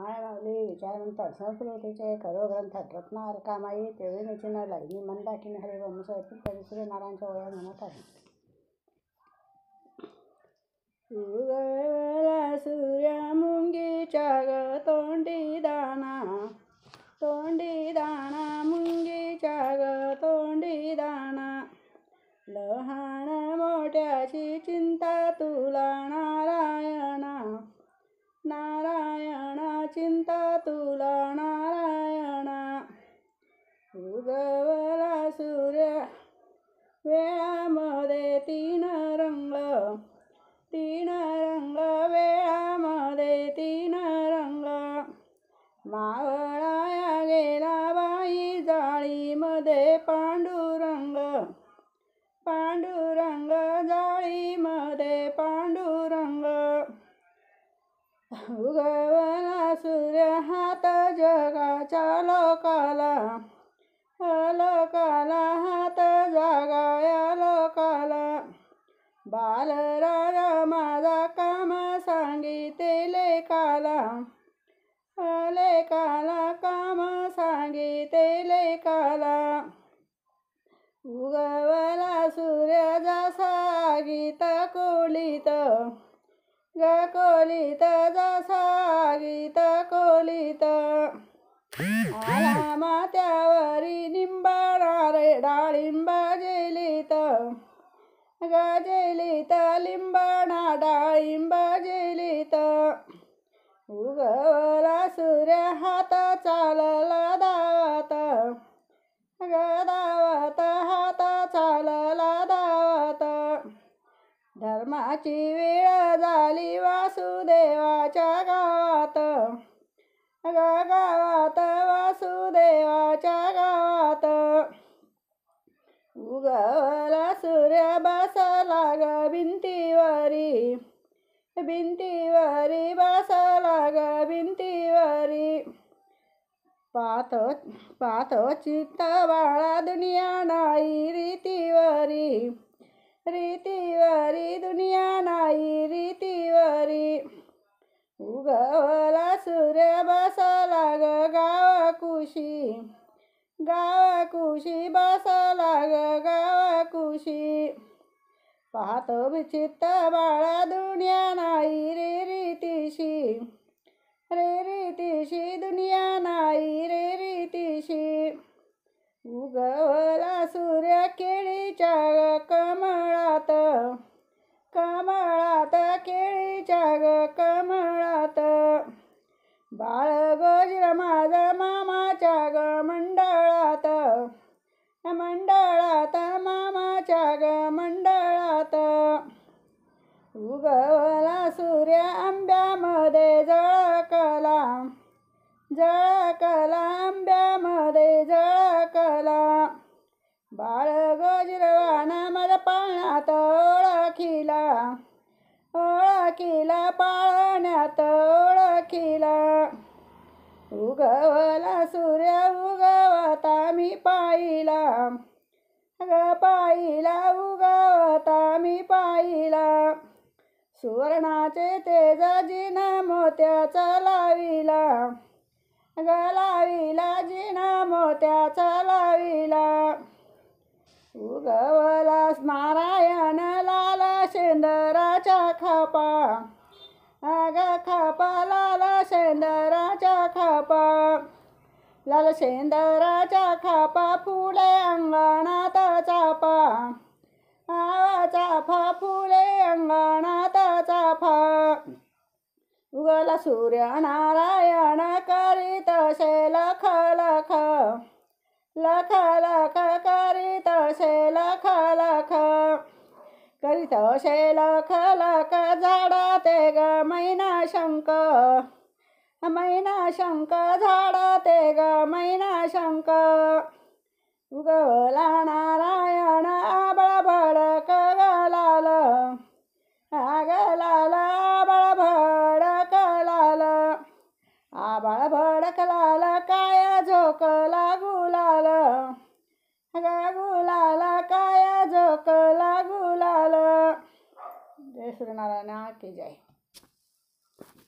माय माऊली विचारवंत संस्कृतीचे करो ग्रंथ रत्नार कामाई त्रिवेणीची न लाईनी मंदाकिनी हरे वंश इत्यादी सूर्यनारायणच्या ओळ्या म्हणत आहे. उगवला सूर्य मुंगीच्या ग तोंडी दाणा मुंगीच्या ग तोंडी दाणा. लहान मोठ्याची चिंता तुला नारायणा चिंता तुला नारायणा. उगवला सूर्य वेळामध्ये तीन रंग वेळामध्ये तीन रंग. मावळाया गेला बाई जाळीमध्ये पांडुरंग जाळीमध्ये पांडुरंग. उगवला सूर्य हात जगाच्या लोकाला हात जगाया लोकाला. बालराजा माझा काम सांगितले काला काम सांगितले काला. उगवला सूर्य जसा गीत कोलीत जसा गीत कोलीत. आला माथ्यावरी निंबाळा रे डाळिंब जेलीत लिंबाणा डाळिंब जेलीत. उगवला सूर्य हात चालला दावत हात चालला दावत. धर्माची वेळ झाली वासुदेवाच्या गावात वासुदेवाच्या गावात. उगवला सूर्य बसला ग भिंतीवरी बसला ग भिंतीवरी. पाहतो चित्त बाळा दुनिया नाही रीतीवरी दुनिया नाही रीतीवरी. उगवला सूर्य बसला ग गावकुशी बसला ग गावकुशी. पाहतो चित्त बाळा दुनिया नाही रे रीतीशी दुनिया नाही रे रीतीशी. उगवला सूर्य केळीच्या ग कमळात केळीच्या ग कमळात. बाळ गोजर माझा मामाच्या ग मंडळात मामाच्या ग मंडळात. उगवला सूर्य आंब्यामध्ये जळकला आंब्यामध्ये जळकला. बाळ गजरवाना माझ्या पाळण्यात ओळखीला पाळण्यात ओळखीला. उगवला सूर्य उगवता मी पाहिला उगवता मी पाहिला. सुवर्णाचे तेज जिन मोत्याचा लाविला जिन मोत्याचा लाविला. उगवला नारायण लाल शेंदराच्या खापा लाल शेंदराच्या खापा. लाल शेंदराच्या खापा फुले अंगणात चाफा फुले अंगणात चाफा. उगवला सूर्य नारायण करीत शे लख करीत शे लख झाडाते ग मैना शंख झाडाते ग मैना शंख. उगवला नारायण आबळ भडक लाल आबळ भडक लाल काय झोकला गुलाल काय झोकला गुलाल. जय सूर्यनारायण की जय.